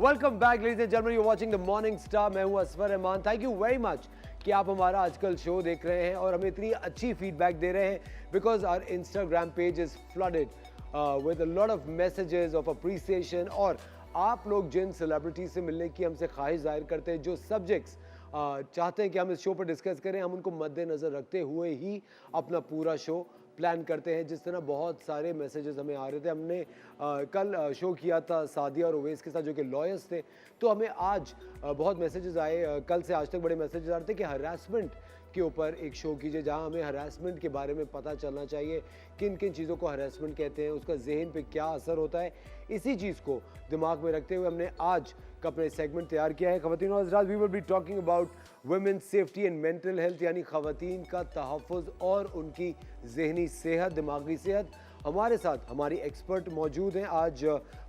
Welcome back ladies and gentleman, you are watching the morning star. मैं हूं Asfar Rahman. Thank you very much कि आप हमारा आजकल शो देख रहे हैं और हमें इतनी अच्छी फीडबैक दे रहे हैं because our Instagram page is flooded with a lot of messages of appreciation. और आप लोग जिन सेलिब्रिटी से मिलने की हमसे ख्वाहिश जाहिर करते हैं, जो सब्जेक्ट्स चाहते हैं कि हम इस शो पर डिस्कस करें, हम उनको मद्देनज़र रखते हुए ही अपना पूरा शो प्लान करते हैं। जिस तरह बहुत सारे मैसेजेस हमें आ रहे थे, हमने कल शो किया था सादिया और उवैस के साथ जो कि लॉयर्स थे, तो हमें आज बहुत मैसेजेस आए, कल से आज तक बड़े मैसेजेस आ रहे थे कि हरासमेंट के ऊपर एक शो कीजिए जहां हमें हरासमेंट के बारे में पता चलना चाहिए, किन किन चीज़ों को हरासमेंट कहते हैं, उसका जहन पे क्या असर होता है। इसी चीज़ को दिमाग में रखते हुए हमने आज का अपना सेगमेंट तैयार किया है। ख़वातीन और हज़रात, we will be talking about women safety and mental health, यानी ख़वातीन का तहफ़्फ़ुज़ और उनकी जहनी सेहत, दिमागी सेहत। हमारे साथ हमारी एक्सपर्ट मौजूद हैं आज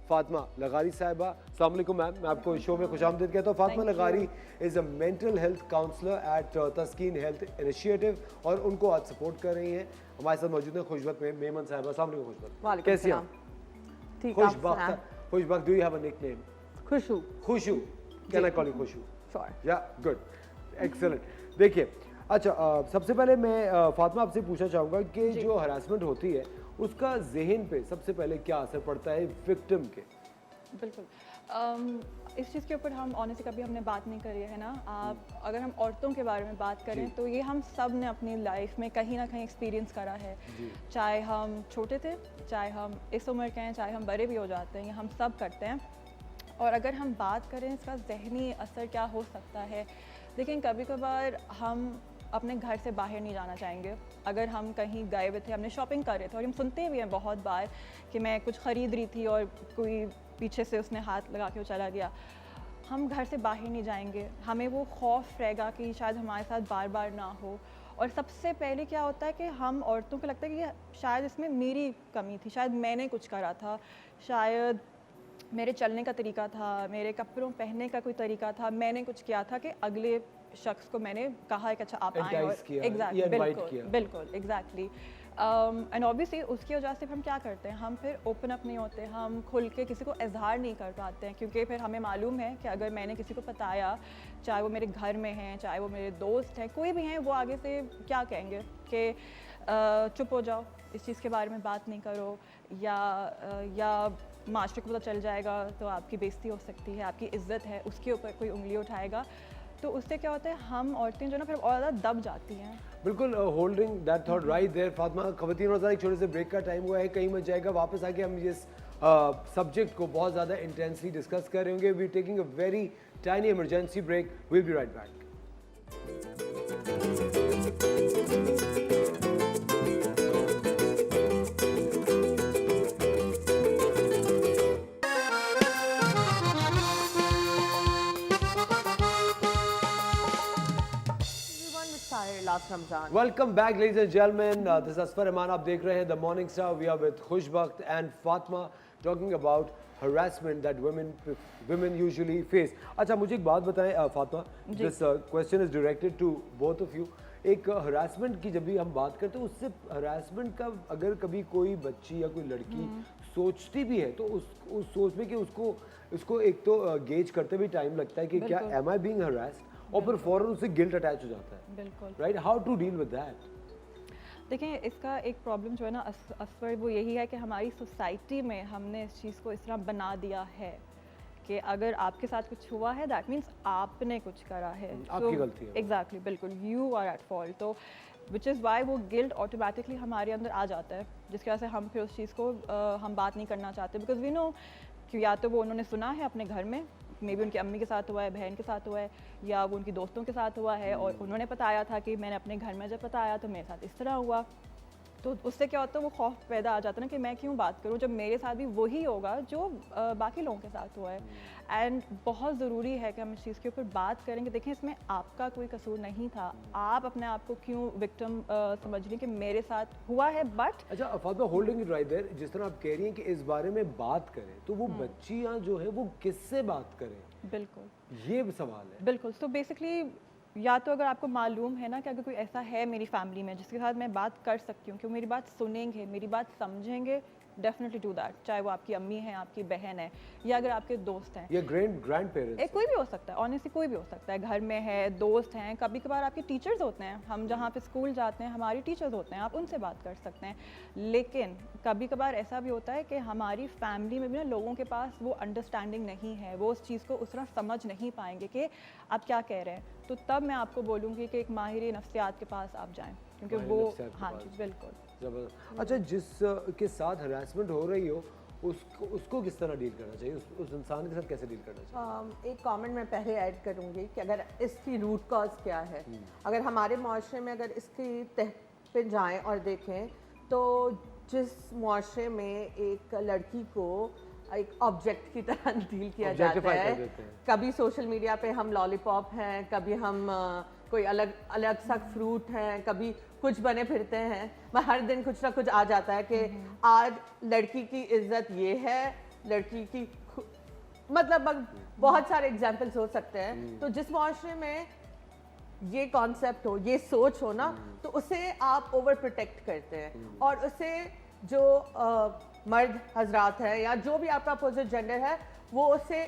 फातिमा लगारी साहिबा। अस्सलाम वालेकुम मैम, मैं आपको शो में खुशामदीद कहता हूँ। Fatima Lagari is a mental health counsellor at Taskeen health initiative और उनको आज सपोर्ट कर रही हैं। हमारे साथ मौजूद हैं खुशबक मेमन साहिबा। अस्सलाम वालेकुम खुशबक, कैसी हैं? Khushbakht, do you have a nickname? Khushu. Khushu, can I call you Khushu? Sure. Yeah good, excellent. देखिए, अच्छा सबसे पहले मैं फातिमा आपसे पूछना चाहूँगा कि जो हरासमेंट होती है उसका जहन पे सबसे पहले क्या असर पड़ता है विक्टिम के? बिल्कुल, इस चीज़ के ऊपर हम ऑनेस्टली कभी हमने बात नहीं करी है ना। आप अगर हम औरतों के बारे में बात करें तो ये हम सब ने अपनी लाइफ में कहीं ना कहीं एक्सपीरियंस करा है, चाहे हम छोटे थे, चाहे हम इस उम्र के हैं, चाहे हम बड़े भी हो जाते हैं, ये हम सब करते हैं। और अगर हम बात करें इसका जहनी असर क्या हो सकता है, लेकिन कभी कभार हम अपने घर से बाहर नहीं जाना चाहेंगे। अगर हम कहीं गए हुए थे, हमने शॉपिंग कर रहे थे, और हम सुनते भी हैं बहुत बार कि मैं कुछ ख़रीद रही थी और कोई पीछे से उसने हाथ लगा के वो चला गया। हम घर से बाहर नहीं जाएंगे, हमें वो खौफ रहेगा कि शायद हमारे साथ बार बार ना हो। और सबसे पहले क्या होता है कि हम औरतों को लगता है कि शायद इसमें मेरी कमी थी, शायद मैंने कुछ करा था, शायद मेरे चलने का तरीका था, मेरे कपड़ों पहनने का कोई तरीका था, मैंने कुछ किया था कि अगले शख्स को मैंने कहा है कि अच्छा आप आएँ। और एग्जैक्टली, बिल्कुल एग्जैक्टली। एंड ऑब्वियसली उसकी वजह से हम क्या करते हैं, हम फिर ओपन अप नहीं होते, हम खुल के किसी को इजहार नहीं कर पाते हैं, क्योंकि फिर हमें मालूम है कि अगर मैंने किसी को बताया, चाहे वो मेरे घर में हैं, चाहे वो मेरे दोस्त हैं, कोई भी हैं, वो आगे से क्या कहेंगे कि चुप हो जाओ, इस चीज़ के बारे में बात नहीं करो, या माशरे को पता चल जाएगा तो आपकी बेइज्जती हो सकती है, आपकी इज्जत है उसके ऊपर कोई उंगली उठाएगा। तो उससे क्या होता है, हम औरतें जो ना फिर और ज़्यादा दब जाती हैं। बिल्कुल, holding that thought right there Fatima. ख़वातीन और एक छोटे से ब्रेक का टाइम हुआ है, कहीं मत जाएगा। वापस आके हम इस सब्जेक्ट को बहुत ज़्यादा इंटेंसली डिस्कस कर रहे होंगे। We taking a very tiny emergency break, will be right back. Welcome back ladies and gentleman, this is Asfar Rehman. आप देख रहे हैं the morning Star. We are with Khushbakht and Fatima talking about harassment that women usually face. अच्छा, मुझे एक बात बताएं Fatima, this question is directed to both of you. एक हरासमेंट की जब भी हम बात करते हैं, उससे हरासमेंट का अगर कभी कोई बच्ची या कोई लड़की सोचती भी है तो उस सोच में कि उसको एक तो गेज करते भी टाइम लगता है कि क्या एम आई बीइंग हरास्ड, और फिर फौरन उससे गिल्ट अटैच हो जाता है। बिल्कुल right, how to deal with that? देखिए, इसका एक प्रॉब्लम जो है ना असफर, वो यही है कि हमारी सोसाइटी में हमने इस चीज़ को इस तरह बना दिया है कि अगर आपके साथ कुछ हुआ है दैट मीन्स आपने कुछ करा है, आपकी गलती है। एग्जैक्टली, बिल्कुल, यू आर एट फॉल्ट। तो विच इज़ वाई वो गिल्ट ऑटोमेटिकली हमारे अंदर आ जाता है, जिसकी वजह से हम फिर उस चीज़ को हम बात नहीं करना चाहते, बिकॉज वी नो कि या तो वो उन्होंने सुना है अपने घर में, मे बी उनकी अम्मी के साथ हुआ है, बहन के साथ हुआ है, या वो उनकी दोस्तों के साथ हुआ है और उन्होंने बताया था कि मैंने अपने घर में जब बताया तो मेरे साथ इस तरह हुआ। तो उससे क्या होता है, वो खौफ पैदा आ जाता है ना कि मैं क्यों बात करूं जब मेरे साथ भी वही होगा जो बाकी लोगों के साथ हुआ है। एंड बहुत ज़रूरी है कि हम इस चीज़ के ऊपर बात करेंगे। देखें, इसमें आपका कोई कसूर नहीं था, आप अपने आप को क्यों विक्टिम समझ रही कि मेरे साथ हुआ है। बट अच्छा Fatima, holding it right there, जिस तरह आप कह रही हैं कि इस बारे में बात करें, तो वो बच्चियां जो है वो किससे बात करें? बिल्कुल, ये सवाल है। बिल्कुल। तो बेसिकली या तो अगर आपको मालूम है ना कि अगर कोई ऐसा है मेरी फैमिली में जिसके साथ मैं बात कर सकती हूँ कि वो मेरी बात सुनेंगे, मेरी बात समझेंगे, डेफिनेटली डू दैट, चाहे वो आपकी अम्मी है, आपकी बहन है, या अगर आपके दोस्त हैं, या ग्रैंड पेरेंट्स, कोई भी हो सकता है, ऑनेस्टली कोई भी हो सकता है, घर में है, दोस्त हैं, कभी कभार आपके टीचर्स होते हैं, हम जहाँ पे स्कूल जाते हैं हमारी टीचर्स होते हैं, आप उनसे बात कर सकते हैं। लेकिन कभी कभार ऐसा भी होता है कि हमारी फैमिली में भी ना लोगों के पास वो अंडरस्टैंडिंग नहीं है, वो उस चीज़ को उस तरह समझ नहीं पाएंगे कि आप क्या कह रहे हैं, तो तब मैं आपको बोलूँगी कि एक माहिर नफ्सियात के पास आप जाएँ, क्योंकि वो, हाँ जी बिल्कुल। जबरदस्त। अच्छा, जिस के साथ हरासमेंट हो रही हो उसको किस तरह डील करना चाहिए, उस इंसान के साथ कैसे डील करना चाहिए? एक कमेंट मैं पहले ऐड करूँगी कि अगर इसकी रूट कॉज क्या है, अगर हमारे माशरे में अगर इसकी तह पे जाएं और देखें तो जिस माशरे में एक लड़की को एक ऑब्जेक्ट की तरह डील किया जाता है, कभी सोशल मीडिया पे हम लॉलीपॉप हैं, कभी हम कोई अलग अलग सा फ्रूट हैं, कभी कुछ बने फिरते हैं, हर दिन कुछ ना कुछ आ जाता है कि आज लड़की की इज्जत ये है, लड़की की मतलब बहुत सारे एग्जाम्पल्स हो सकते हैं। तो जिस माशरे में ये कॉन्सेप्ट हो, ये सोच हो ना, तो उसे आप ओवर प्रोटेक्ट करते हैं और उसे जो मर्द हजरात है या जो भी आपका अपोजिट जेंडर है वो उसे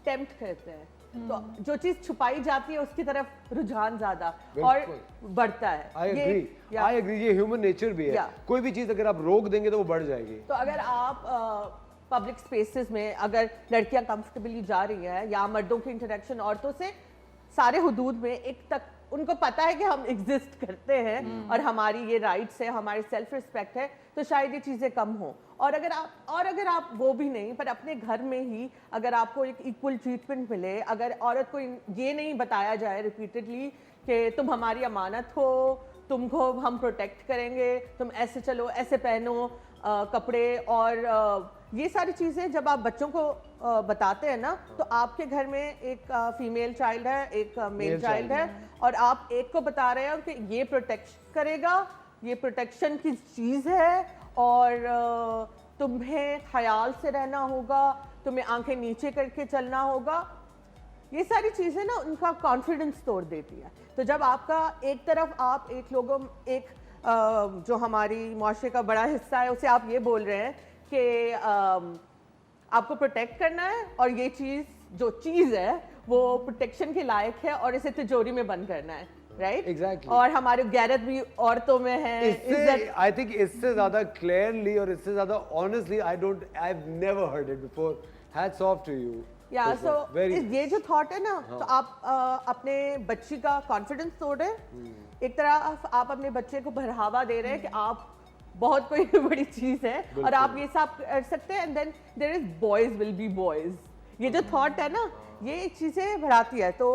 टेम्प्ट करते हैं। तो जो चीज छुपाई जाती है उसकी तरफ रुझान ज्यादा और बढ़ता है। आई एग्री, ये ह्यूमन नेचर भी है। कोई भी चीज अगर आप रोक देंगे तो वो बढ़ जाएगी। तो अगर आप पब्लिक स्पेसेस में अगर लड़कियां कंफर्टेबली जा रही हैं या मर्दों की इंटरेक्शन औरतों से सारे हुदूद में एक तक उनको पता है कि हम एग्जिस्ट करते हैं और हमारी ये राइट्स है, हमारी सेल्फ रिस्पेक्ट है, तो शायद ये चीज़ें कम हो। और अगर आप वो भी नहीं पर अपने घर में ही अगर आपको एक इक्वल ट्रीटमेंट मिले, अगर औरत को ये नहीं बताया जाए रिपीटेडली कि तुम हमारी अमानत हो, तुमको हम प्रोटेक्ट करेंगे, तुम ऐसे चलो, ऐसे पहनो कपड़े, और ये सारी चीज़ें जब आप बच्चों को बताते हैं ना, तो आपके घर में एक फीमेल चाइल्ड है, एक मेल चाइल्ड है, और आप एक को बता रहे हो कि ये प्रोटेक्ट करेगा, ये प्रोटेक्शन की चीज़ है, और तुम्हें ख्याल से रहना होगा, तुम्हें आंखें नीचे करके चलना होगा। ये सारी चीज़ें ना उनका कॉन्फिडेंस तोड़ देती है। तो जब आपका एक तरफ आप जो हमारी माशरे का बड़ा हिस्सा है उसे आप ये बोल रहे हैं कि आपको प्रोटेक्ट करना है और ये जो चीज़ है वो प्रोटेक्शन के लायक है और इसे तिजोरी में बंद करना है, राइट? Exactly. और हमारे गैरत भी औरतों में है। आई थिंक इससे ज्यादा क्लियरली और इससे ज्यादा honestly I have never heard it before. Hats off to you. या सो ये जो थॉट है ना, तो आप अपने बच्ची का कॉन्फिडेंस तोड़ रहे हैं, एक तरह आप अपने बच्चे को बढ़ावा दे रहे हैं कि आप बहुत कोई बड़ी चीज है और आप ये सब कर सकते हैं, and then there is boys will be boys. ये जो थॉट है ना, ये चीजें बढ़ाती है। तो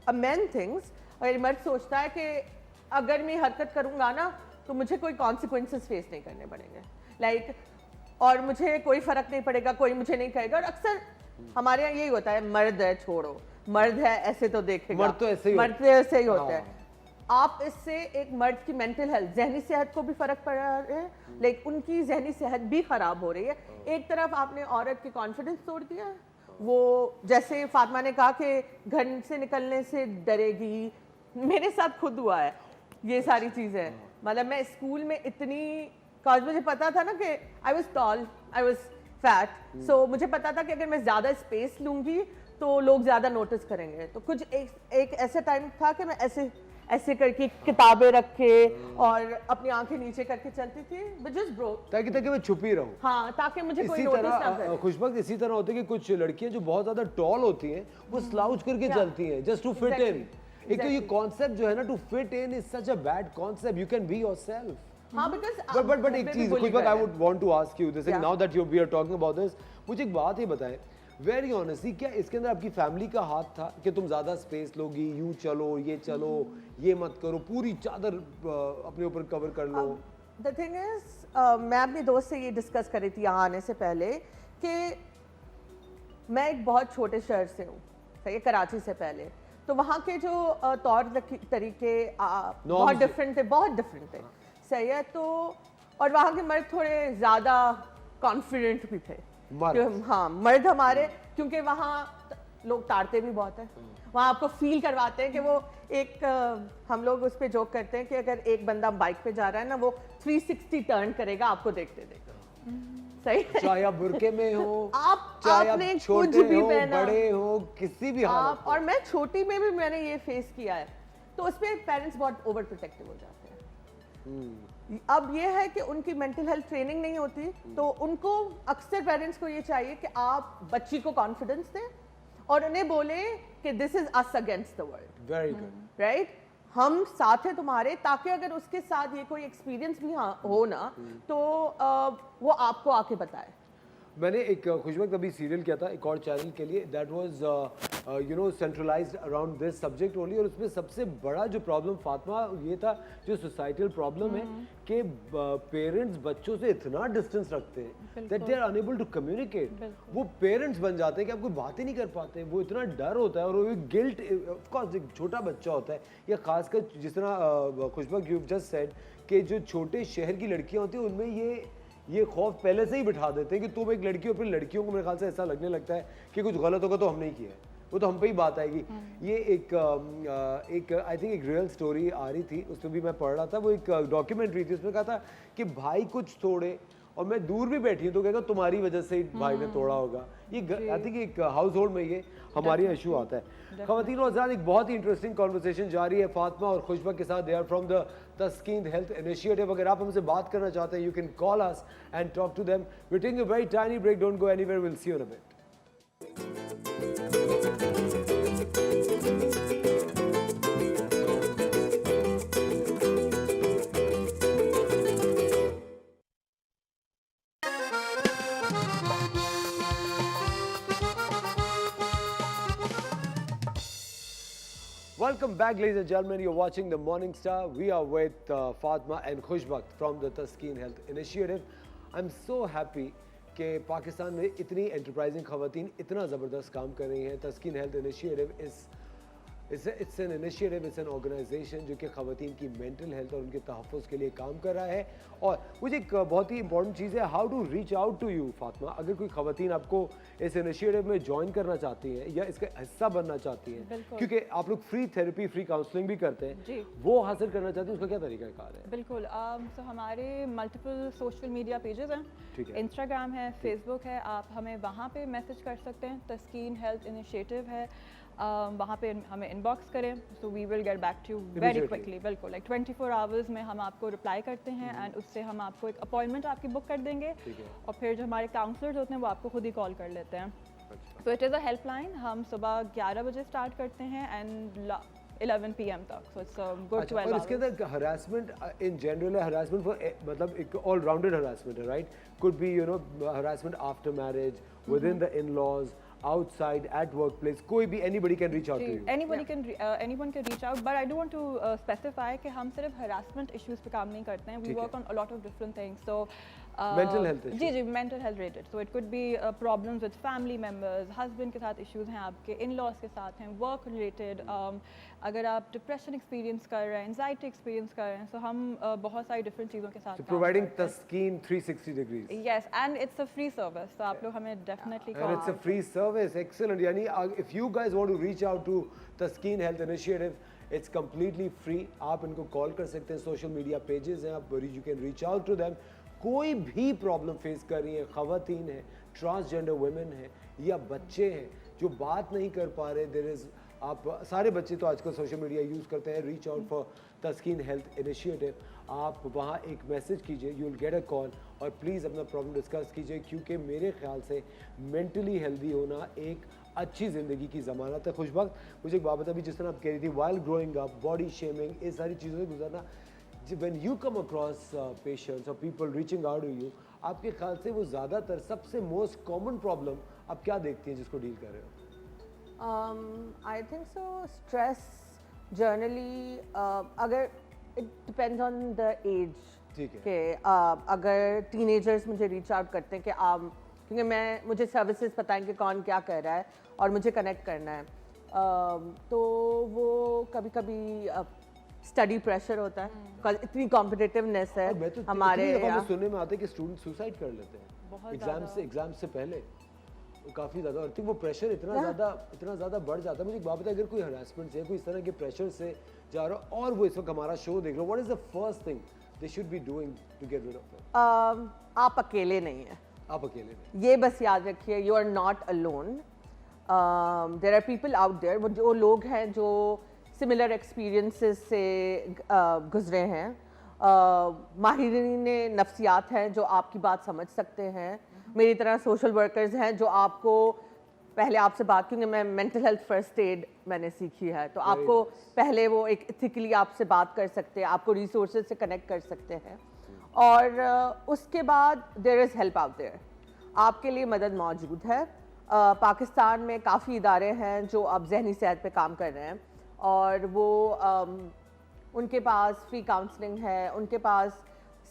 अ मैन थिंग्स, अगर मर्द सोचता है कि अगर मैं हरकत करूंगा ना तो मुझे कोई कॉन्सिक्वेंसेस फेस नहीं करने पड़ेंगे, और मुझे कोई फर्क नहीं पड़ेगा, कोई मुझे नहीं कहेगा। और अक्सर हमारे यहाँ यही होता है, मर्द है छोड़ो, मर्द है ऐसे तो देखेगा, मर्द तो ऐसे ही होता है। आप इससे एक मर्द की मेंटल हेल्थ, जहनी सेहत को भी फर्क पड़ रहा है, लेकिन उनकी जहनी सेहत भी खराब हो रही है। एक तरफ आपने औरत की कॉन्फिडेंस तोड़ दिया, वो जैसे फातिमा ने कहा कि घर से निकलने से डरेगी, मेरे साथ खुद हुआ है ये सारी चीज़ें। मतलब मैं स्कूल में कॉज मुझे पता था ना कि I was tall, I was fat, so मुझे पता था कि अगर मैं ज़्यादा स्पेस लूँगी तो लोग ज़्यादा नोटिस करेंगे। तो कुछ एक ऐसा टाइम था कि मैं ऐसे करके किताबें रख के और अपनी आंखें नीचे करके चलती थी, बट जस्ट ब्रो, ताकि मैं छुपी रहूं। हाँ, ताकि मुझे कोई नोटिस ना करे। खुशबख्त इसी तरह होती है कि कुछ लड़कियां जो बहुत ज्यादा टॉल होती हैं वो स्लाउच करके चलती हैं जस्ट टू फिट इन। एक तो ये कॉन्सेप्ट जो है ना, to fit in is such a bad concept. You can be yourself. हाँ, बिकॉज़ बट एक चीज Khushbakht, I would want to ask you this, now that we are talking about this, मुझे एक बात ये बताएं वेरी ऑनेस्टली, क्या इसके अंदर आपकी फैमिली का हाथ था कि तुम ज्यादा स्पेस लोगी, यूं चलो, ये मत करो, पूरी चादर अपने ऊपर कवर कर लो? द थिंग इज, मैं अपने दोस्त से ये डिस्कस कर रही थी यहाँ आने से पहले कि मैं एक बहुत छोटे शहर से हूँ, सही है, कराची से पहले। तो वहाँ के जो तौर तरीके बहुत डिफरेंट थे, सही है। तो और वहाँ के मर्द थोड़े ज़्यादा कॉन्फिडेंट भी थे। हाँ, मर्द हमारे, क्योंकि वहाँ लोग ताड़ते भी बहुत हैं, वहाँ आपको फील करवाते हैं कि वो हम लोग उस पर जोक करते हैं कि अगर एक बंदा बाइक पे जा रहा है ना, वो 360 टर्न करेगा आपको देखते देखते। सही है। चाहे आप बुरके में हो, चाहे आपने आप कुछ छोटे भी हो, पहना, बड़े हो, किसी भी हालत आप, और मैं छोटी में भी मैंने ये फेस किया है, तो उसमें पेरेंट्स बहुत ओवर प्रोटेक्टिव हो जाते हैं। अब ये है कि उनकी मेंटल हेल्थ ट्रेनिंग नहीं होती, तो उनको अक्सर पेरेंट्स को ये चाहिए कि आप बच्ची को कॉन्फिडेंस दें और उन्हें बोले कि this is us against the world, very good, right, हम साथ हैं तुम्हारे, ताकि अगर उसके साथ ये कोई एक्सपीरियंस भी हो ना, तो वो आपको आके बताए। मैंने एक खुशबक अभी सीरियल किया था एक और चैनल के लिए, that was you know centralised around this subject only, और उसमें सबसे बड़ा जो प्रॉब्लम फातिमा ये था, जो सोसाइटल प्रॉब्लम है कि पेरेंट्स बच्चों से इतना डिस्टेंस रखते हैं that they are unable to communicate. वो पेरेंट्स बन जाते हैं कि आप कोई बात ही नहीं कर पाते, वो इतना डर होता है और वो गिल्ट, ऑफ कोर्स एक छोटा बच्चा होता है, या खासकर जिस तरह खुशबक यू जस्ट सेड कि जो छोटे शहर की लड़कियां होती हैं उनमें ये खौफ पहले से ही बिठा देते हैं कि तुम एक लड़की हो, फिर लड़कियों को मेरे ख्याल से ऐसा लगने लगता है कि कुछ गलत होगा तो हमने ही किया है, वो तो हम पे ही बात आएगी। ये एक आई थिंक एक रियल स्टोरी आ रही थी, उसमें भी मैं पढ़ रहा था, वो एक डॉक्यूमेंट्री थी, उसमें कहा था कि भाई कुछ तोड़े और मैं दूर भी बैठी हूँ तो कहेगा तुम्हारी वजह से ही भाई ने तोड़ा होगा। ये आई थिंक एक हाउस होल्ड में ये हमारे इशू आता है। ख़वातीन और हज़रात, एक बहुत ही इंटरेस्टिंग कॉन्वर्सेशन जारी है फातिमा और खुशबक के साथ। They are from the Taskeen health initiative. अगर आप हमसे बात करना चाहते हैं, you can call us and talk to them. We taking a very tiny break, don't go anywhere, will see you in a bit. Welcome back, ladies and gentlemen. You're watching The Morning Star. We are with Fatma and Khushbakt from the Taskeen Health Initiative. I'm so happy कि पाकिस्तान में इतनी enterprising खवातीन इतना ज़बरदस्त काम कर रही हैं। Taskeen health initiative it's an initiative, it's an organisation जो कि खवातीन की मेंटल हेल्थ और उनके तहफ़्फ़ुज़ के लिए काम कर रहा है। और मुझे एक बहुत ही इंपॉर्टेंट चीज़ है, how to reach out to you Fatima. अगर कोई खवातीन आपको इस इनिशिएटिव में ज्वाइन करना चाहती हैं या इसका हिस्सा बनना चाहती हैं, क्योंकि आप लोग फ्री थेरेपी, फ्री काउंसलिंग भी करते हैं, वो हासिल करना चाहती हैं, उसका क्या तरीक़ाकार है? बिल्कुल, तो हमारे मल्टीपल सोशल मीडिया पेजेस हैं, इंस्टाग्राम है, फेसबुक है, आप हमें वहाँ पे मैसेज कर सकते हैं। तस्कीन हेल्थ इनिशिएटिव है, वहाँ पे हमें इनबॉक्स करें, so we will get back to you very quickly. बिल्कुल, लाइक 24 आवर्स में हम आपको रिप्लाई करते हैं एंड उससे हम आपको एक अपॉइंटमेंट आपकी बुक कर देंगे और फिर जो हमारे काउंसलर्स होते हैं वो आपको खुद ही कॉल कर लेते हैं। So it is a helpline, हम सुबह 11 बजे स्टार्ट करते हैं एंड 11 PM तक, सो इट्स अ गुड 12 और इसके अंदर हरासमेंट इन जनरल है, हरासमेंट फॉर मतलब एक ऑल राउंडेड हरासमेंट है, right? Could be you know harassment after marriage, within the in laws, outside, at workplace, कोई भी anybody can reach out to you. Anyone can reach out, but I do want to specify कि हम सिर्फ harassment issues पे काम नहीं करते हैं. We work on a lot of different things. So mental health issues. Ji, mental health related. So it could be problems with family members, husband के साथ issues हैं आपके, in-laws के साथ हैं, work related. अगर आप डिप्रेशन एक्सपीरियंस कर रहे हैं, एंजाइटी एक्सपीरियंस कर रहे हैं, तो हम बहुत सारी डिफरेंट चीज़ों के साथ providing Taskeen 360 degrees. Yes, and it's a free service, तो आप लोग हमें definitely and it's a free service, excellent. यानी if you guys want to reach out to Taskeen health initiative, it's completely free. आप इनको कॉल कर सकते हैं, सोशल मीडिया पेजेस हैं, आप you can reach out to them. कोई भी प्रॉब्लम फेस कर रही है, खवातीन है, ट्रांसजेंडर वुमेन है या बच्चे हैं जो बात नहीं कर पा रहे, देयर इज, आप सारे बच्चे तो आजकल सोशल मीडिया यूज़ करते हैं, reach out for Taskeen health initiative. आप वहाँ एक मैसेज कीजिए, you will get a call, और प्लीज़ अपना प्रॉब्लम डिस्कस कीजिए, क्योंकि मेरे ख्याल से मेंटली हेल्दी होना एक अच्छी ज़िंदगी की ज़मानत है। खुशबक, मुझे एक बात बता, अभी जिस तरह आप कह रही थी, while growing up, body shaming, इस सारी चीज़ों से गुजरना, when you come across patients और people reaching out to you, आपके ख्याल से वो ज़्यादातर सबसे मोस्ट कॉमन प्रॉब्लम आप क्या देखती हैं जिसको डील कर रहे हो? I think so. Stress generally, अगर it depends on the age. ठीक है। कि अगर teenagers मुझे reach out करते हैं कि आप, क्योंकि मुझे services पता है कि कौन क्या कर रहा है और मुझे connect करना है, तो वो कभी-कभी स्टडी प्रेशर होता है, इतनी कॉम्पिटिटिवनेस है हमारे यहाँ। सुनने में आता है कि स्टूडेंट सुसाइड कर लेते हैं एग्जाम से पहले, काफ़ी ज़्यादा। और वो प्रेशर इतना ज़्यादा बढ़ जाता है। मुझे एक बात बताइए, अगर कोई हरासमेंट से, कोई इस तरह के प्रेशर से जा रहा हो और वो इस वक्त हमारा शो देख रहे हो, what is the first thing they should be doing to get rid of it? आप अकेले नहीं हैं। आप अकेले नहीं। ये बस याद रखिए, you are not alone, there are people out there, वो जो लोग हैं जो सिमिलर एक्सपीरियंसेस से गुजरे हैं, माहिरीन नफ्सियात हैं जो आपकी बात समझ सकते हैं, मेरी तरह सोशल वर्कर्स हैं जो आपको पहले आपसे बात, क्योंकि मैं मेंटल हेल्थ फर्स्ट एड मैंने सीखी है, तो आपको पहले वो एक इथिकली आपसे बात कर सकते हैं, आपको रिसोर्सेज से कनेक्ट कर सकते हैं, और उसके बाद there is help out there, आपके लिए मदद मौजूद है। पाकिस्तान में काफ़ी इदारे हैं जो अब जहनी सेहत पे काम कर रहे हैं, और वो उनके पास फ्री काउंसलिंग है, उनके पास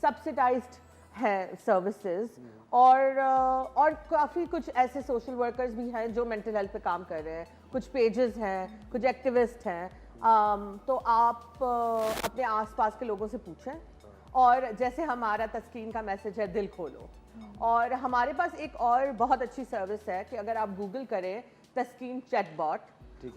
सब्सिडाइज्ड हैं सर्विसेज, और काफ़ी कुछ ऐसे सोशल वर्कर्स भी हैं जो मेंटल हेल्थ पे काम कर रहे हैं, कुछ पेजेस हैं, कुछ एक्टिविस्ट हैं, तो आप अपने आसपास के लोगों से पूछें, और जैसे हमारा तस्कीन का मैसेज है दिल खोलो, और हमारे पास एक और बहुत अच्छी सर्विस है कि अगर आप गूगल करें तस्कीन चैटबॉट,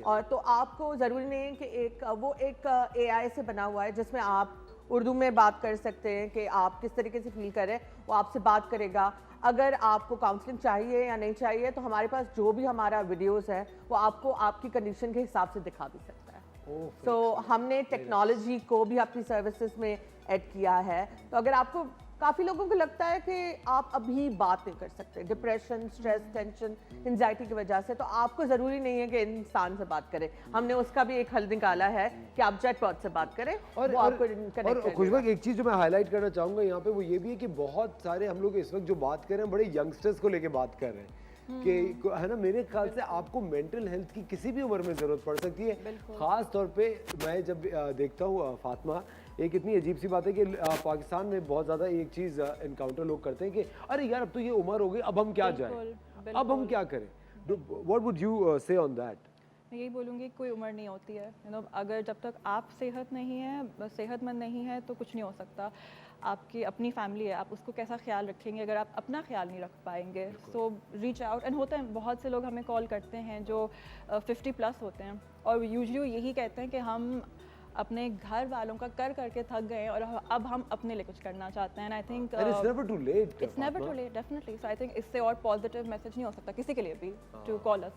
और तो आपको ज़रूरी नहीं है कि वो एक AI से बना हुआ है जिसमें आप उर्दू में बात कर सकते हैं कि आप किस तरीके से फील करें, वो आपसे बात करेगा। अगर आपको काउंसलिंग चाहिए या नहीं चाहिए, तो हमारे पास जो भी हमारा वीडियोस है वो आपको आपकी कंडीशन के हिसाब से दिखा भी सकता है। तो हमने टेक्नोलॉजी को भी अपनी सर्विसेज में ऐड किया है। तो अगर आपको, काफ़ी लोगों को लगता है कि आप अभी बात नहीं कर सकते, डिप्रेशन, स्ट्रेस, टेंशन, एंजाइटी की वजह से, तो आपको ज़रूरी नहीं है कि इंसान से बात करें। हमने उसका भी एक हल निकाला है कि आप चैटबॉट से बात करें, वो आपको कनेक्ट कर देगा। खुशबू, एक चीज़ जो मैं हाईलाइट करना चाहूँगा यहाँ पे वो ये भी है कि बहुत सारे हम लोग इस वक्त जो बात कर रहे हैं बड़े यंगस्टर्स को लेके बात कर रहे हैं कि है ना, मेरे ख्याल से आपको मेंटल हेल्थ की किसी भी उम्र में ज़रूरत पड़ सकती है। ख़ास तौर पे मैं जब देखता हूँ फातिमा, एक इतनी अजीब सी बात है कि पाकिस्तान में बहुत ज़्यादा एक चीज़ इनकाउंटर लोग करते हैं कि अरे यार अब तो ये उम्र हो गई, अब हम क्या जाएं, अब हम क्या करें। व्हाट वुड यू से ऑन दैट? मैं यही बोलूँगी कोई उम्र नहीं होती है, अगर जब तक आप सेहत नहीं है, सेहतमंद नहीं है, तो कुछ नहीं हो सकता। आपकी अपनी फैमिली है, आप उसको कैसा ख्याल रखेंगे अगर आप अपना ख्याल नहीं रख पाएंगे। सो रीच आउट, एंड होता है बहुत से लोग हमें कॉल करते हैं जो 50+ होते हैं, और यूजुअली यही कहते हैं कि हम अपने घर वालों का कर करके थक गए और अब हम अपने लिए कुछ करना चाहते हैं। I think it's never too late, it's never too late, definitely. So I think इससे और पॉजिटिव मैसेज नहीं हो सकता किसी के लिए भी, टू कॉल अस,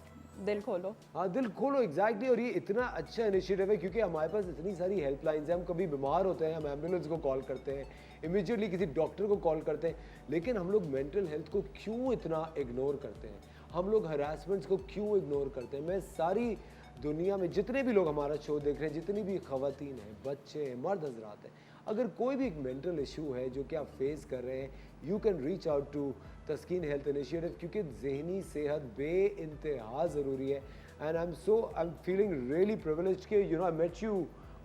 दिल खोलो। हाँ, दिल खोलो, एग्जैक्टली। और ये इतना अच्छा इनिशिएटिव है क्योंकि हमारे पास इतनी सारी हेल्पलाइंस हैं, हम कभी बीमार होते हैं हम एम्बुलेंस को कॉल करते हैं, इमीडिएटली किसी डॉक्टर को कॉल करते हैं, लेकिन हम लोग मेंटल हेल्थ को क्यों इतना इग्नोर करते हैं, हम लोग हरासमेंट्स को क्यों इग्नोर करते हैं। मैं सारी दुनिया में जितने भी लोग हमारा शो देख रहे हैं, जितनी भी ख़वातीन हैं, बच्चे हैं, मर्द हजरात हैं, अगर कोई भी एक मेंटल इशू है जो कि आप फेस कर रहे हैं, you can reach out to Taskeen health initiative, क्योंकि जहनी सेहत बे इंतहा ज़रूरी है। And I am feeling really privileged कि I met you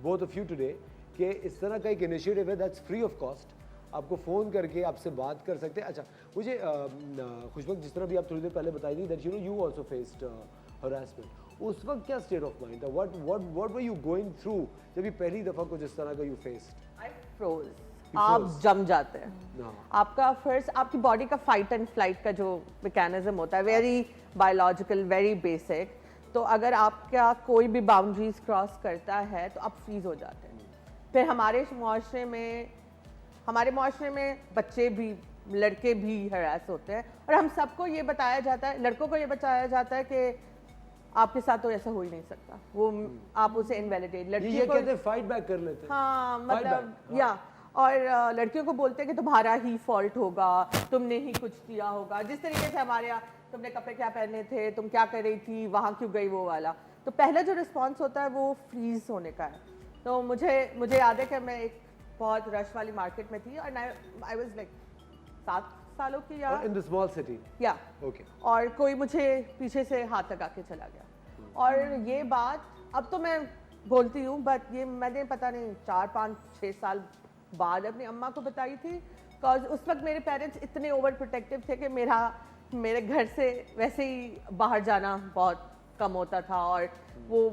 both of you today, कि इस तरह का एक इनिशिएटिव है दैट्स फ्री ऑफ कॉस्ट, आपको फ़ोन करके आपसे बात कर सकते हैं। अच्छा, मुझे खुशबू, जिस तरह भी आप थोड़ी देर पहले बताई थी that you also faced harassment, उस वक्त क्या स्टेट ऑफ माइंड था, what were you going through जब ये पहली दफ़ा कुछ इस तरह का यू फेस्ड? आई फ्रोज, आप जम जाते हैं। आपका फर्स्ट, आपकी बॉडी का फाइट एंड फ्लाइट का जो मैकेनिज्म होता है, वेरी बायोलॉजिकल, वेरी बेसिक, तो अगर आपका कोई भी बाउंड्रीज क्रॉस करता है तो आप फ्रीज हो जाते हैं। फिर हमारे माशरे में बच्चे भी, लड़के भी हरास होते हैं, और हम सबको ये बताया जाता है, लड़कों को ये बताया जाता है कि आपके साथ तो ऐसा हो ही नहीं सकता, वो आप उसे इनवैलिडेट, लड़कियों को कहते हैं फाइट बैक कर लेते हैं। हाँ, मतलब या, और लड़कियों को बोलते हैं कि तुम्हारा ही फॉल्ट होगा, तुमने ही कुछ किया होगा, जिस तरीके से हमारे यहाँ तुमने कपड़े क्या पहने थे, तुम क्या कर रही थी, वहाँ क्यों गई, वो वाला। तो पहला जो रिस्पॉन्स होता है वो फ्रीज होने का है। तो मुझे याद है कि मैं एक बहुत रश वाली मार्केट में थी, और आई वाज लाइक 7 सालों की, या इन द स्मॉल सिटी, या ओके, और कोई मुझे पीछे से हाथ लगा के चला गया। और ये बात अब तो मैं बोलती हूँ, बट ये मैंने पता नहीं 4, 5, 6 साल बाद अपनी अम्मा को बताई थी, बिकॉज उस वक्त मेरे पेरेंट्स इतने ओवर प्रोटेक्टिव थे कि मेरे घर से वैसे ही बाहर जाना बहुत कम होता था, और वो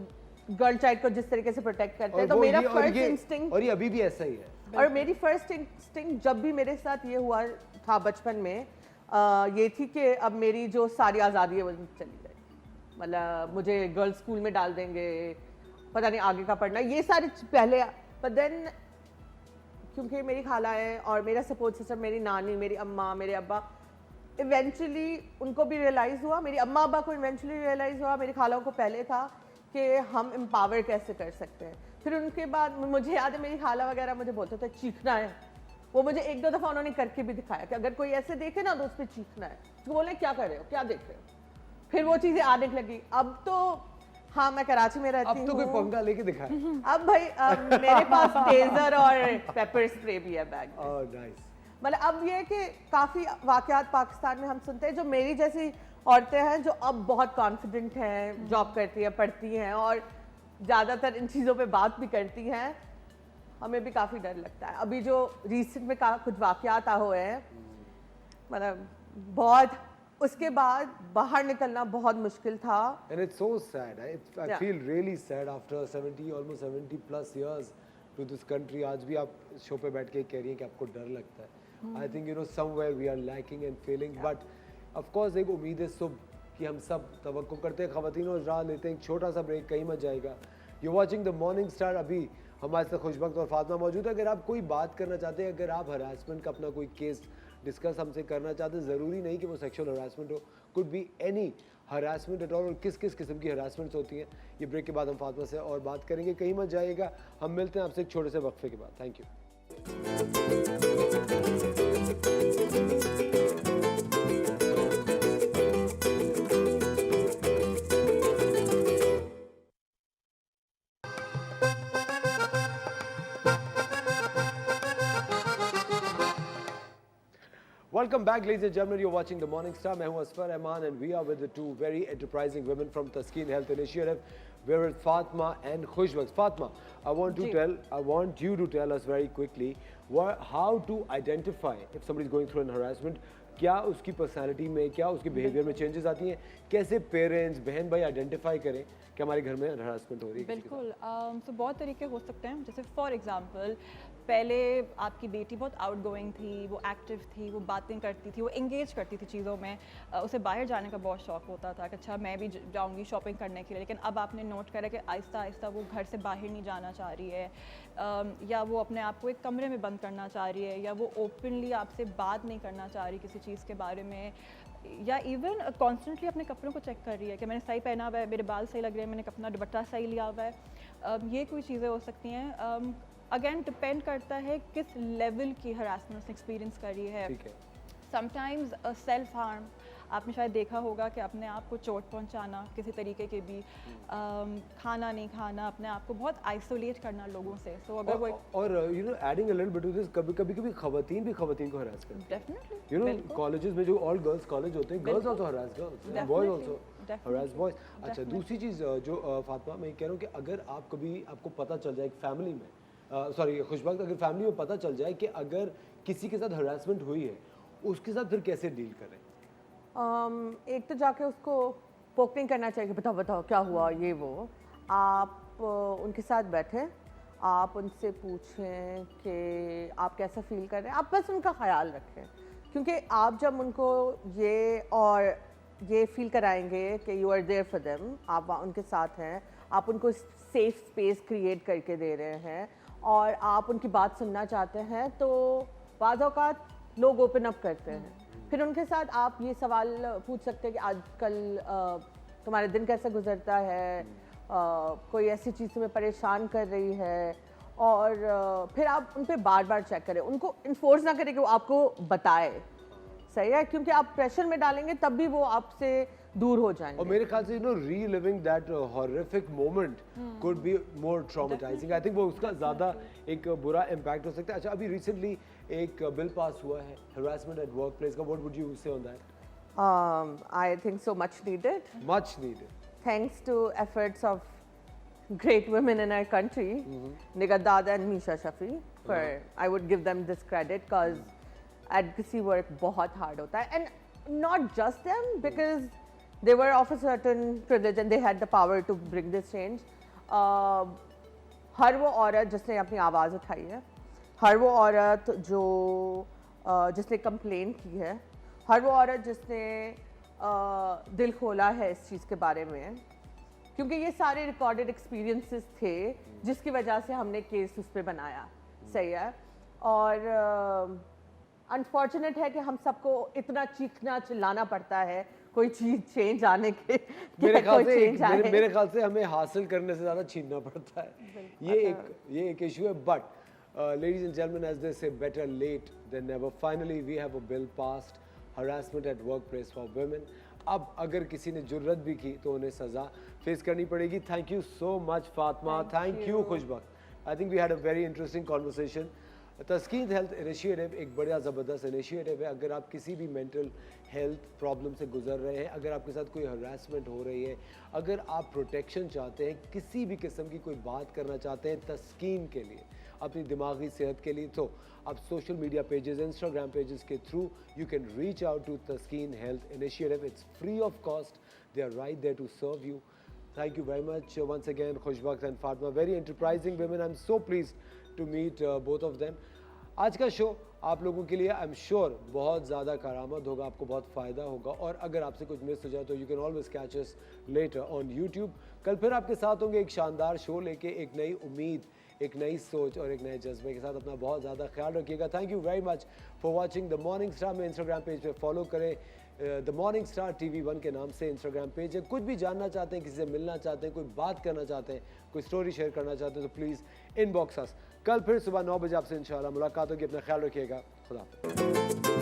गर्ल चाइल्ड को जिस तरीके से प्रोटेक्ट करते हैं, तो मेरा फर्स्ट इंस्टिंक्ट, और ये अभी भी ऐसा ही है, और मेरी फर्स्ट इंस्टिंक्ट जब भी मेरे साथ ये हुआ था बचपन में, ये थी कि अब मेरी जो सारी आज़ादी है वो चली गई, मतलब मुझे गर्ल्स स्कूल में डाल देंगे, पता नहीं आगे का पढ़ना, ये सारे पहले। पर देन क्योंकि मेरी खाला है और मेरा सपोर्ट सिस्टम, मेरी नानी, मेरी अम्मा, मेरे अब्बा, इवेंचुअली उनको भी रियलाइज़ हुआ, मेरी अम्मा अब्बा को इवेंचुअली रियलाइज़ हुआ, मेरी खालाओं को पहले था कि हम एम्पावर कैसे कर सकते हैं। फिर उनके बाद मुझे याद है मेरी खाला वगैरह मुझे बोलते थे चीखना है, वो मुझे एक दो दफ़ा उन्होंने करके भी दिखाया कि अगर कोई ऐसे देखे ना तो उस पर चीखना है। तो बोले क्या कर रहे हो, क्या देख रहे हो। फिर वो चीज़ें आने लगी। अब तो हाँ, मैं कराची में रहती हूँ, अब तो कोई पंगा लेके दिखाए। अब भाई मेरे पास टेजर और पेपर स्प्रे भी है बैग में। Oh nice. मतलब अब ये है कि काफ़ी वाक़यात पाकिस्तान में हम सुनते हैं जो मेरी जैसी औरतें हैं जो अब बहुत कॉन्फिडेंट हैं, जॉब करती हैं, पढ़ती हैं और ज़्यादातर इन चीज़ों पे बात भी करती हैं। हमें भी काफ़ी डर लगता है। अभी जो रिसेंट में कुछ वाक़यात हुए हैं, मतलब बहुत, उसके बाद बाहर निकलना बहुत मुश्किल था। And it's so sad. I Yeah. feel really sad after 70, almost 70 plus years to this country. आज भी आप शो पे बैठ के कह रही हैं कि आपको डर लगता है. I think somewhere we are lacking and failing. But of course एक उम्मीद है सुबह कि हम सब तवक्को करते हैं, ख़वातीन और राह लेते हैं एक छोटा सा ब्रेक, कहीं मत जाएगा। You're watching the Morning Star। अभी हमारे साथ खुशबख्त और फातिमा मौजूद है। अगर आप कोई बात करना चाहते हैं, अगर आप हरासमेंट का अपना कोई केस डिस्कस हमसे करना चाहते हैं, ज़रूरी नहीं कि वो सेक्सुअल हरासमेंट हो, could be any harassment at all, और किस किस किस्म की हरासमेंट्स होती हैं, ये ब्रेक के बाद हम फातिमा से और बात करेंगे। कहीं मत जाइएगा, हम मिलते हैं आपसे एक छोटे से वक्फे के बाद। Thank you. Welcome back, ladies and gentlemen. You're watching The Morning Star. मैं हूं Asfar Rahman and we are with the two very enterprising women from Taskeen Health Initiative. We're with Fatma and Khushbakht. Fatma, I want you to tell us very quickly how to identify if somebody is going through an harassment. क्या उसकी personality में, क्या उसके behaviour में changes आती हैं, कैसे parents बहन भाई आइडेंटिफाई करें कि हमारे घर में हरासमेंट हो रही है। बिल्कुल, तो बहुत तरीके हो सकते हैं। जैसे फॉर एग्जांपल, पहले आपकी बेटी बहुत आउट गोइंग थी, वो एक्टिव थी, वो बातें करती थी, वो इंगेज करती थी चीज़ों में, उसे बाहर जाने का बहुत शौक होता था कि अच्छा मैं भी जाऊंगी शॉपिंग करने के लिए। लेकिन अब आपने नोट करा कि आहिस्ता आहिस्ता वो घर से बाहर नहीं जाना चाह रही है, या वो अपने आप को एक कमरे में बंद करना चाह रही है, या वो ओपनली आपसे बात नहीं करना चाह रही किसी चीज़ के बारे में, या इवन कॉन्स्टेंटली अपने कपड़ों को चेक कर रही है कि मैंने सही पहना हुआ है, मेरे बाल सही लग रहे हैं, मैंने अपना दुपट्टा सही लिया हुआ है। ये कोई चीज़ें हो सकती हैं। अगेन डिपेंड करता है किस लेवल की हरासमेंट एक्सपीरियंस कर रही है। समटाइम्स सेल्फ हार्म, आपने शायद देखा होगा कि अपने आप को चोट पहुंचाना किसी तरीके के भी, खाना नहीं खाना, अपने आप को बहुत आइसोलेट करना लोगों से। सो अगर वो और adding a little bit to this, कभी खवातीन को हरास करती हैं। डेफिनेटली कॉलेजेस में जो ऑल गर्ल्स कॉलेज होते हैं, girls also harass girls, boys also harass boys. अच्छा, दूसरी चीज़ जो फातिमा मैं कह रहा हूँ कि अगर आपको पता चल जाए एक फैमिली में, सॉरी खुशबख्त, अगर फैमिली में पता चल जाए कि अगर किसी के साथ हरासमेंट हुई है, उसके साथ फिर कैसे डील करें? एक तो जाके उसको पोक नहीं करना चाहिए कि बताओ क्या हुआ ये वो। आप उनके साथ बैठें, आप उनसे पूछें कि आप कैसा फील कर रहे हैं, आप बस उनका ख्याल रखें। क्योंकि आप जब उनको ये फील कराएंगे कि you are there for them, आप उनके साथ हैं, आप उनको सेफ स्पेस क्रिएट करके दे रहे हैं और आप उनकी बात सुनना चाहते हैं, तो बाज़ औक़ात लोग ओपन अप करते हैं। फिर उनके साथ आप ये सवाल पूछ सकते हैं कि आजकल तुम्हारे दिन कैसे गुजरता है, कोई ऐसी चीज़ तुम्हें परेशान कर रही है, और फिर आप उन पर बार बार चेक करें, उनको इन्फोर्स ना करें कि वो आपको बताए। सही है, क्योंकि आप प्रेशर में डालेंगे तब भी वो आपसे दूर हो जाएंगे। और मेरे ख्याल से reliving that horrific moment could be more traumatizing. I think वो उसका ज़्यादा एक बुरा इम्पैक्ट हो सकता है। अच्छा, अभी रिसेंटली एक बिल पास हुआ है harassment at workplace का, what would you say on that? I think so much needed. Much needed. Thanks to efforts of great women in our country, Nigat Dada and Misha Shafi, I would give them this credit because advocacy work बहुत hard होता है, and not just them, because they were of a certain privilege and they had the power to bring this change. हर वो औरत जिसने अपनी आवाज़ उठाई है, हर वो औरत जिसने कंप्लेन की है, हर वो औरत जिसने दिल खोला है इस चीज़ के बारे में, क्योंकि ये सारे रिकॉर्डेड एक्सपीरियंसेस थे जिसकी वजह से हमने केस उस पर बनाया। सही है। और अनफॉर्चुनेट है कि हम सबको इतना चीखना चिल्लाना पड़ता है कोई चीज चेंज आने के मेरे ख्याल से change आए। मेरे ख्याल से हमें हासिल करने से ज़्यादा छीनना पड़ता है, ये एक इशू है. But ladies and gentlemen, as they say, better late than never. Finally, we have a bill passed, harassment at workplace for women. अब अगर किसी ने जुर्रत भी की तो उन्हें सज़ा फेस करनी पड़ेगी. Thank you so much Fatima, thank you Khushbakht. I think we had a very interesting conversation. Taskeen health initiative एक बड़ा ज़बरदस्त इनिशिएटिव है. अगर आप किसी भी मेंटल हेल्थ प्रॉब्लम से गुजर रहे हैं, अगर आपके साथ कोई हरासमेंट हो रही है, अगर आप प्रोटेक्शन चाहते हैं, किसी भी किस्म की कोई बात करना चाहते हैं तस्कीन के लिए, अपनी दिमागी सेहत के लिए, तो आप social media pages, Instagram pages के through you can reach out to Taskeen health initiative. It's free of cost. They are right there to serve you. Thank you very much once again, Khushbakht and Fatma. Very enterprising women. I'm so pleased to meet both of them. आज का show आप लोगों के लिए I am sure बहुत ज़्यादा कारामद होगा, आपको बहुत फ़ायदा होगा. और अगर आपसे कुछ मिस हो जाए तो you can always catch us later on YouTube. कल फिर आपके साथ होंगे एक शानदार शो लेके, एक नई उम्मीद, एक नई सोच और एक नए जज्बे के साथ. अपना बहुत ज़्यादा ख्याल रखिएगा. Thank you very much for watching the morning star. में इंस्टाग्राम पेज पे फॉलो करें, द मॉर्निंग स्टार TV1 के नाम से इंस्टाग्राम पेज है. कुछ भी जानना चाहते हैं, किसी से मिलना चाहते हैं, कोई बात करना चाहते हैं, कोई स्टोरी शेयर करना चाहते हैं तो प्लीज़ इनबॉक्स अस. कल फिर सुबह 9 बजे आपसे इंशाल्लाह मुलाकात होगी. अपना ख्याल रखिएगा. खुदा हाफ़िज़.